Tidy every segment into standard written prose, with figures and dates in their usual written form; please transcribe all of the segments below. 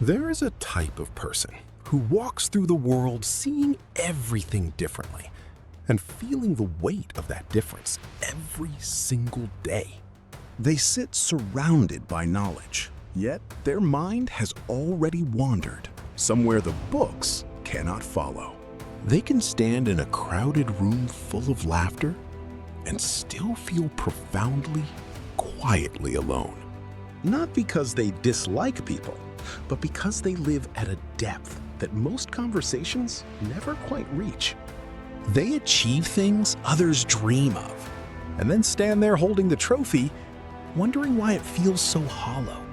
There is a type of person who walks through the world seeing everything differently and feeling the weight of that difference every single day. They sit surrounded by knowledge, yet their mind has already wandered somewhere the books cannot follow. They can stand in a crowded room full of laughter and still feel profoundly, quietly alone. Not because they dislike people, but because they live at a depth that most conversations never quite reach. They achieve things others dream of, and then stand there holding the trophy, wondering why it feels so hollow.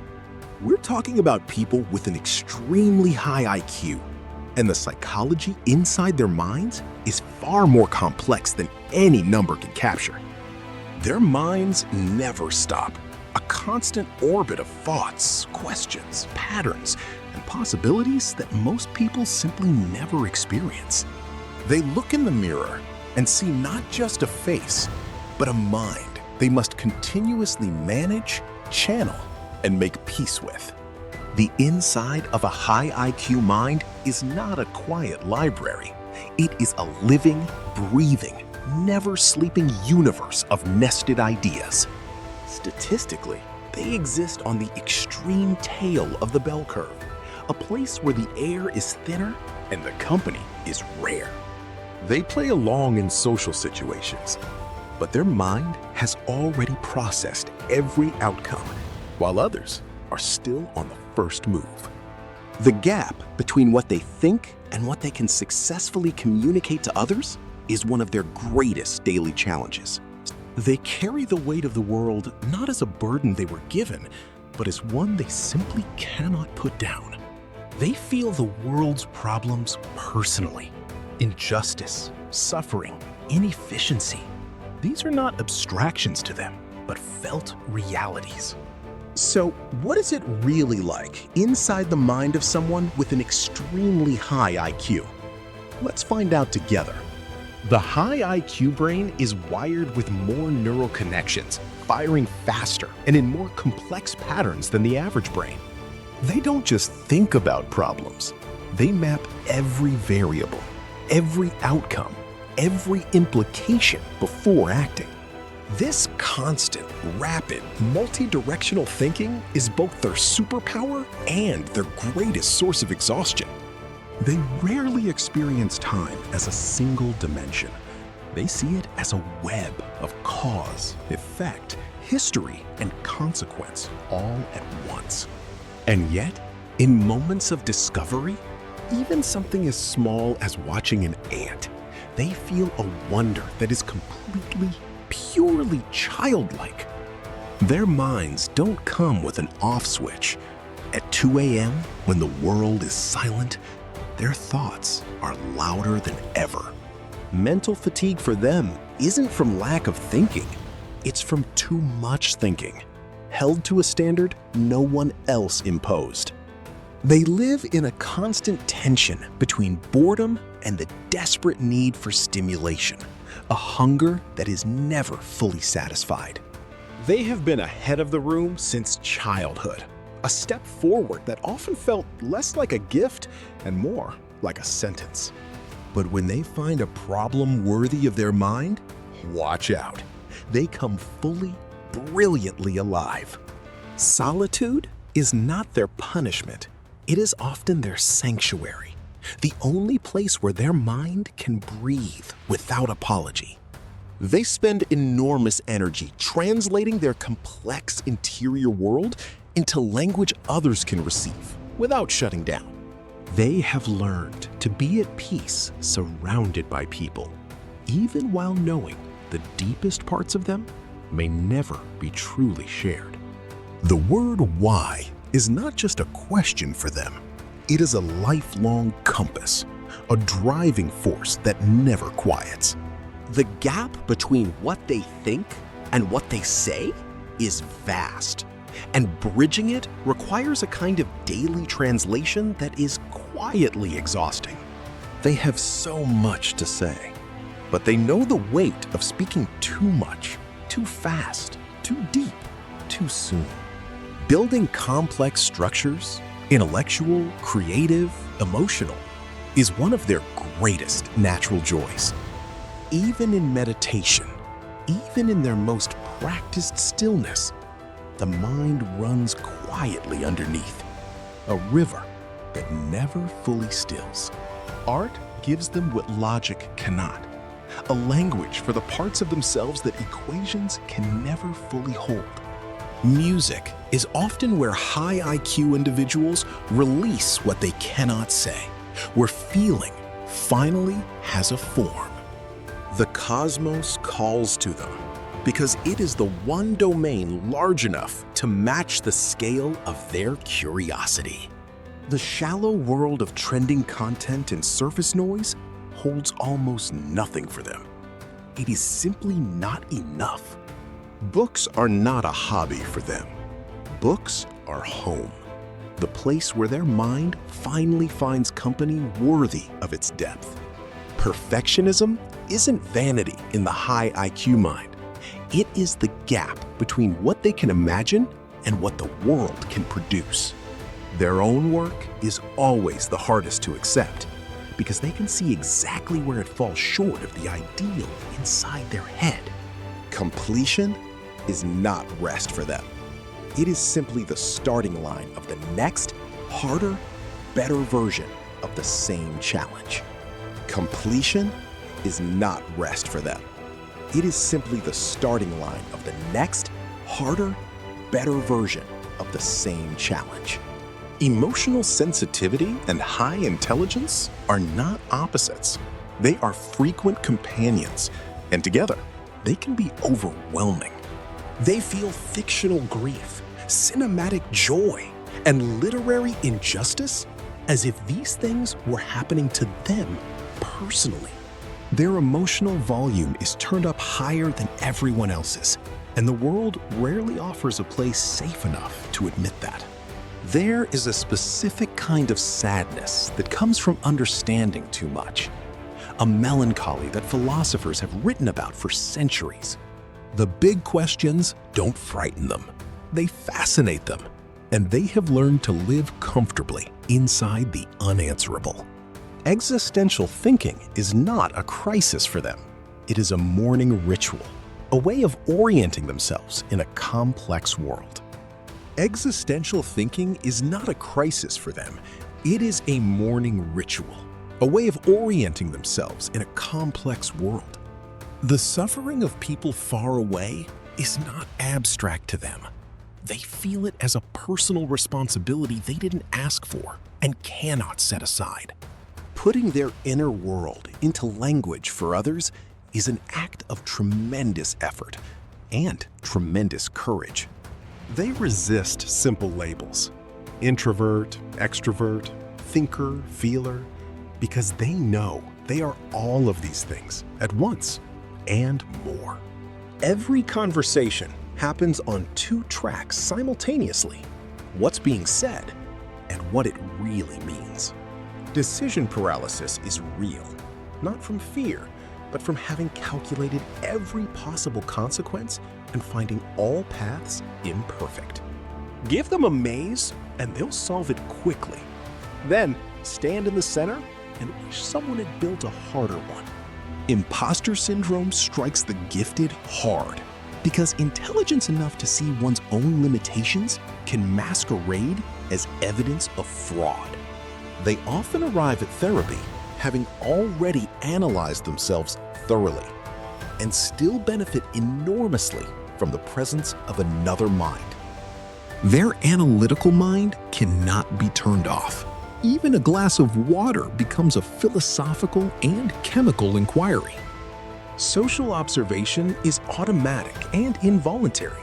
We're talking about people with an extremely high IQ, and the psychology inside their minds is far more complex than any number can capture. Their minds never stop, a constant orbit of thoughts, questions, patterns, and possibilities that most people simply never experience. They look in the mirror and see not just a face, but a mind they must continuously manage, channel, and make peace with. The inside of a high IQ mind is not a quiet library. It is a living, breathing, never sleeping universe of nested ideas. Statistically, they exist on the extreme tail of the bell curve, a place where the air is thinner and the company is rare. They play along in social situations, but their mind has already processed every outcome, while others are still on the first move. The gap between what they think and what they can successfully communicate to others is one of their greatest daily challenges. They carry the weight of the world not as a burden they were given, but as one they simply cannot put down. They feel the world's problems personally. Injustice, suffering, inefficiency. These are not abstractions to them, but felt realities. So, what is it really like inside the mind of someone with an extremely high IQ? Let's find out together. The high IQ brain is wired with more neural connections, firing faster and in more complex patterns than the average brain. They don't just think about problems. They map every variable, every outcome, every implication before acting. This constant, rapid, multi-directional thinking is both their superpower and their greatest source of exhaustion. They rarely experience time as a single dimension. They see it as a web of cause, effect, history, and consequence all at once. And yet, in moments of discovery, even something as small as watching an ant, they feel a wonder that is completely, purely childlike. Their minds don't come with an off switch. At 2 a.m., when the world is silent, their thoughts are louder than ever. Mental fatigue for them isn't from lack of thinking. It's from too much thinking, held to a standard no one else imposed. They live in a constant tension between boredom and the desperate need for stimulation, a hunger that is never fully satisfied. They have been ahead of the room since childhood, a step forward that often felt less like a gift and more like a sentence. But when they find a problem worthy of their mind, watch out. They come fully, brilliantly alive. Solitude is not their punishment. It is often their sanctuary, the only place where their mind can breathe without apology. They spend enormous energy translating their complex interior world into language others can receive without shutting down. They have learned to be at peace surrounded by people, even while knowing the deepest parts of them may never be truly shared. The word why is not just a question for them. It is a lifelong compass, a driving force that never quiets. The gap between what they think and what they say is vast, and bridging it requires a kind of daily translation that is quietly exhausting. They have so much to say, but they know the weight of speaking too much, too fast, too deep, too soon. Building complex structures, Intellectual, creative, emotional is one of their greatest natural joys. Even in meditation, even in their most practiced stillness, the mind runs quietly underneath, a river that never fully stills. Art gives them what logic cannot, a language for the parts of themselves that equations can never fully hold. Music is often where high IQ individuals release what they cannot say, where feeling finally has a form. The cosmos calls to them because it is the one domain large enough to match the scale of their curiosity. The shallow world of trending content and surface noise holds almost nothing for them. It is simply not enough. Books are not a hobby for them. Books are home, the place where their mind finally finds company worthy of its depth. Perfectionism isn't vanity in the high IQ mind. It is the gap between what they can imagine and what the world can produce. Their own work is always the hardest to accept because they can see exactly where it falls short of the ideal inside their head. Completion is not rest for them. It is simply the starting line of the next, harder, better version of the same challenge. Completion is not rest for them. It is simply the starting line of the next, harder, better version of the same challenge. Emotional sensitivity and high intelligence are not opposites. They are frequent companions, and together, they can be overwhelming. They feel fictional grief, cinematic joy, and literary injustice as if these things were happening to them personally. Their emotional volume is turned up higher than everyone else's, and the world rarely offers a place safe enough to admit that. There is a specific kind of sadness that comes from understanding too much, a melancholy that philosophers have written about for centuries. The big questions don't frighten them. They fascinate them, and they have learned to live comfortably inside the unanswerable. Existential thinking is not a crisis for them. It is a morning ritual, a way of orienting themselves in a complex world. Existential thinking is not a crisis for them. It is a morning ritual, a way of orienting themselves in a complex world. The suffering of people far away is not abstract to them. They feel it as a personal responsibility they didn't ask for and cannot set aside. Putting their inner world into language for others is an act of tremendous effort and tremendous courage. They resist simple labels, introvert, extrovert, thinker, feeler, because they know they are all of these things at once and more. Every conversation happens on two tracks simultaneously: what's being said and what it really means. Decision paralysis is real, not from fear, but from having calculated every possible consequence and finding all paths imperfect. Give them a maze and they'll solve it quickly. Then stand in the center and wish someone had built a harder one. Imposter syndrome strikes the gifted hard because intelligence enough to see one's own limitations can masquerade as evidence of fraud. They often arrive at therapy having already analyzed themselves thoroughly and still benefit enormously from the presence of another mind. Their analytical mind cannot be turned off. Even a glass of water becomes a philosophical and chemical inquiry. Social observation is automatic and involuntary.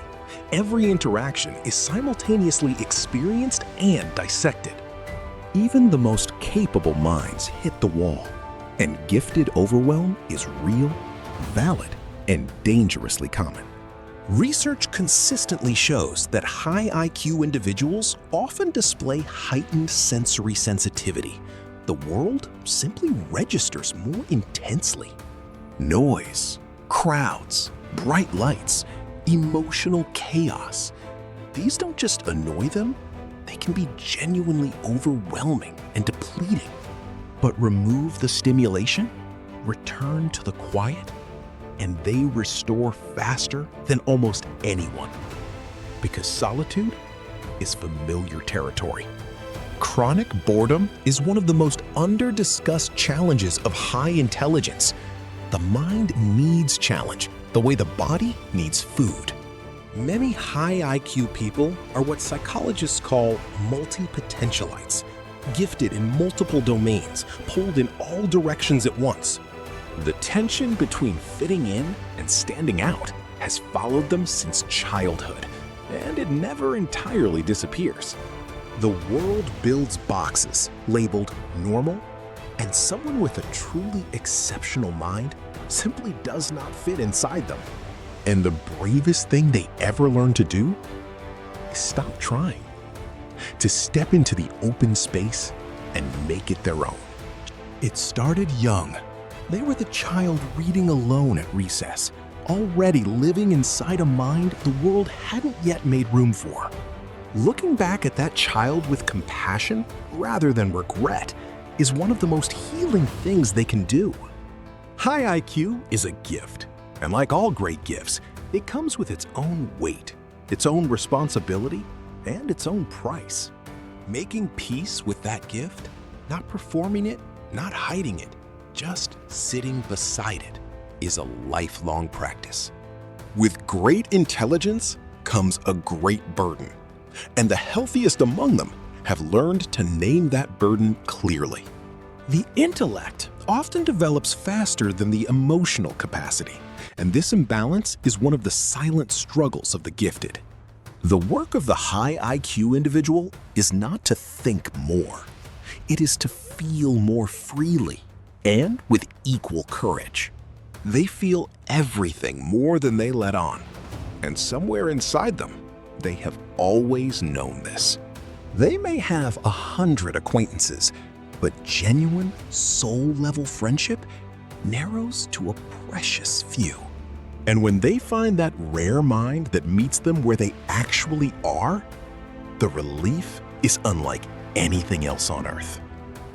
Every interaction is simultaneously experienced and dissected. Even the most capable minds hit the wall, and gifted overwhelm is real, valid, and dangerously common. Research consistently shows that high IQ individuals often display heightened sensory sensitivity. The world simply registers more intensely. Noise, crowds, bright lights, emotional chaos. These don't just annoy them, they can be genuinely overwhelming and depleting. But remove the stimulation, return to the quiet, and they restore faster than almost anyone. Because solitude is familiar territory. Chronic boredom is one of the most under-discussed challenges of high intelligence. The mind needs challenge, the way the body needs food. Many high IQ people are what psychologists call multi-potentialites, gifted in multiple domains, pulled in all directions at once. The tension between fitting in and standing out has followed them since childhood, and it never entirely disappears. The world builds boxes labeled normal, and someone with a truly exceptional mind simply does not fit inside them. And the bravest thing they ever learn to do is stop trying, to step into the open space and make it their own. It started young. They were the child reading alone at recess, already living inside a mind the world hadn't yet made room for. Looking back at that child with compassion rather than regret is one of the most healing things they can do. High IQ is a gift, and like all great gifts, it comes with its own weight, its own responsibility, and its own price. Making peace with that gift, not performing it, not hiding it, just sitting beside it, is a lifelong practice. With great intelligence comes a great burden, and the healthiest among them have learned to name that burden clearly. The intellect often develops faster than the emotional capacity, and this imbalance is one of the silent struggles of the gifted. The work of the high IQ individual is not to think more. It is to feel more freely and with equal courage. They feel everything more than they let on, and somewhere inside them, they have always known this. They may have 100 acquaintances, but genuine soul-level friendship narrows to a precious few. And when they find that rare mind that meets them where they actually are, the relief is unlike anything else on earth.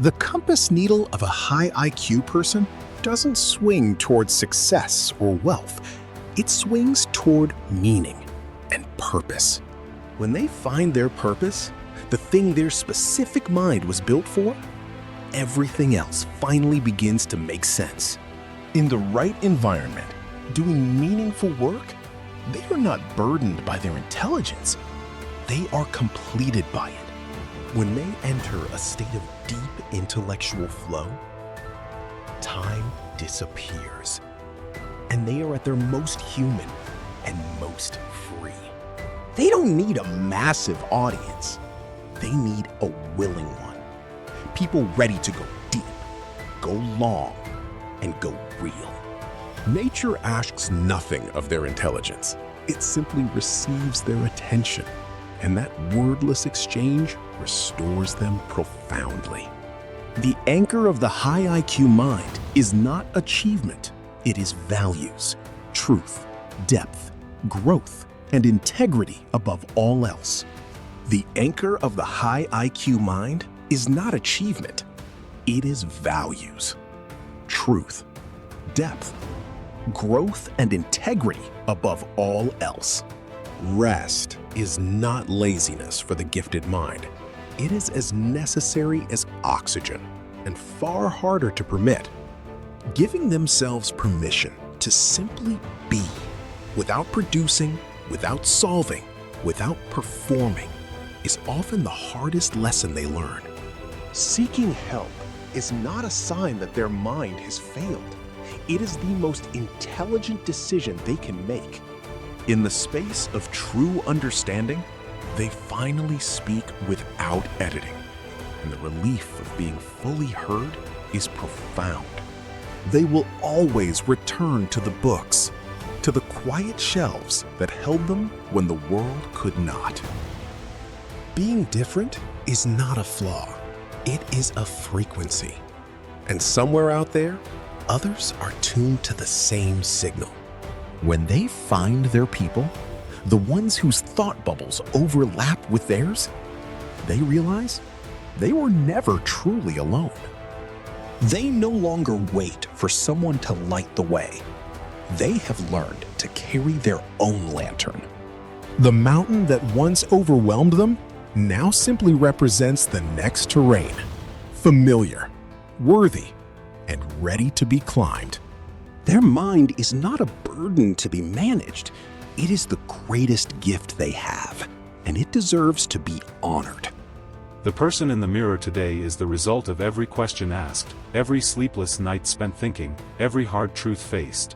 The compass needle of a high IQ person doesn't swing towards success or wealth. It swings toward meaning and purpose. When they find their purpose, the thing their specific mind was built for, everything else finally begins to make sense. In the right environment, doing meaningful work, they are not burdened by their intelligence. They are completed by it. When they enter a state of deep intellectual flow, time disappears, and they are at their most human and most free. They don't need a massive audience. They need a willing one. People ready to go deep, go long, and go real. Nature asks nothing of their intelligence. It simply receives their attention, and that wordless exchange restores them profoundly. The anchor of the high IQ mind is not achievement. It is values, truth, depth, growth, and integrity above all else. The anchor of the high IQ mind is not achievement. It is values, truth, depth, growth, and integrity above all else. Rest is not laziness for the gifted mind. It is as necessary as oxygen and far harder to permit. Giving themselves permission to simply be, without producing, without solving, without performing, is often the hardest lesson they learn. Seeking help is not a sign that their mind has failed. It is the most intelligent decision they can make. In the space of true understanding, they finally speak without editing, and the relief of being fully heard is profound. They will always return to the books, to the quiet shelves that held them when the world could not. Being different is not a flaw. It is a frequency. And somewhere out there, others are tuned to the same signal. When they find their people, the ones whose thought bubbles overlap with theirs, they realize they were never truly alone. They no longer wait for someone to light the way. They have learned to carry their own lantern. The mountain that once overwhelmed them now simply represents the next terrain, familiar, worthy, and ready to be climbed. Their mind is not a burden to be managed. It is the greatest gift they have, and it deserves to be honored. The person in the mirror today is the result of every question asked, every sleepless night spent thinking, every hard truth faced.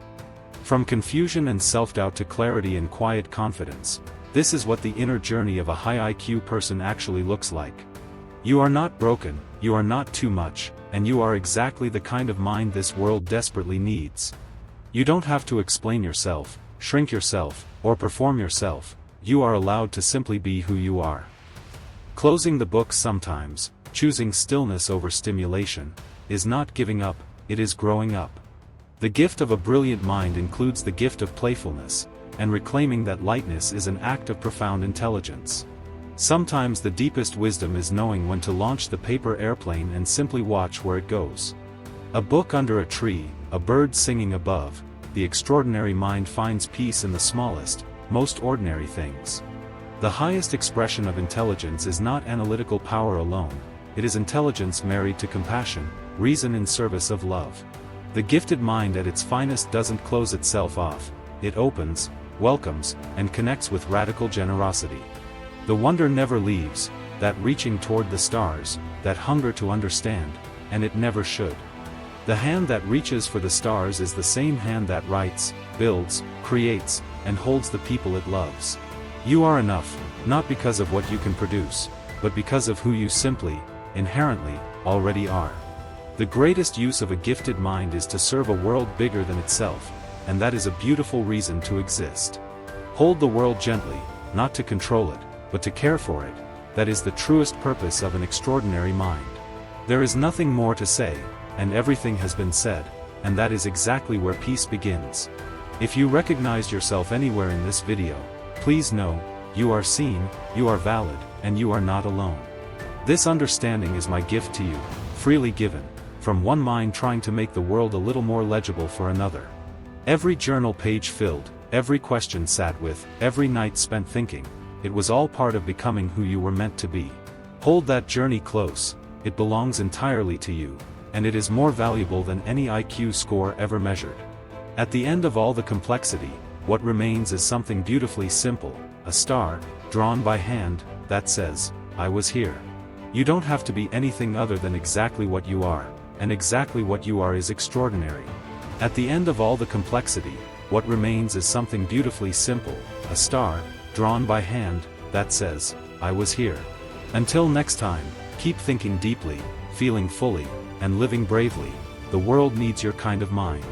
From confusion and self-doubt to clarity and quiet confidence, this is what the inner journey of a high IQ person actually looks like. You are not broken, you are not too much, and you are exactly the kind of mind this world desperately needs. You don't have to explain yourself, shrink yourself, or perform yourself. You are allowed to simply be who you are. Closing the book sometimes, choosing stillness over stimulation, is not giving up, it is growing up. The gift of a brilliant mind includes the gift of playfulness, and reclaiming that lightness is an act of profound intelligence. Sometimes the deepest wisdom is knowing when to launch the paper airplane and simply watch where it goes. A book under a tree, a bird singing above, the extraordinary mind finds peace in the smallest, most ordinary things. The highest expression of intelligence is not analytical power alone, it is intelligence married to compassion, reason in service of love. The gifted mind at its finest doesn't close itself off, it opens, welcomes, and connects with radical generosity. The wonder never leaves, that reaching toward the stars, that hunger to understand, and it never should. The hand that reaches for the stars is the same hand that writes, builds, creates, and holds the people it loves. You are enough, not because of what you can produce, but because of who you simply, inherently, already are. The greatest use of a gifted mind is to serve a world bigger than itself, and that is a beautiful reason to exist. Hold the world gently, not to control it, but to care for it. That is the truest purpose of an extraordinary mind. There is nothing more to say, and everything has been said, and that is exactly where peace begins. If you recognized yourself anywhere in this video, please know, you are seen, you are valid, and you are not alone. This understanding is my gift to you, freely given, from one mind trying to make the world a little more legible for another. Every journal page filled, every question sat with, every night spent thinking, it was all part of becoming who you were meant to be. Hold that journey close, it belongs entirely to you, and it is more valuable than any IQ score ever measured. At the end of all the complexity, what remains is something beautifully simple, a star, drawn by hand, that says, I was here. You don't have to be anything other than exactly what you are, and exactly what you are is extraordinary. At the end of all the complexity, what remains is something beautifully simple, a star, drawn by hand, that says, I was here. Until next time, keep thinking deeply, feeling fully, and living bravely. The world needs your kind of mind.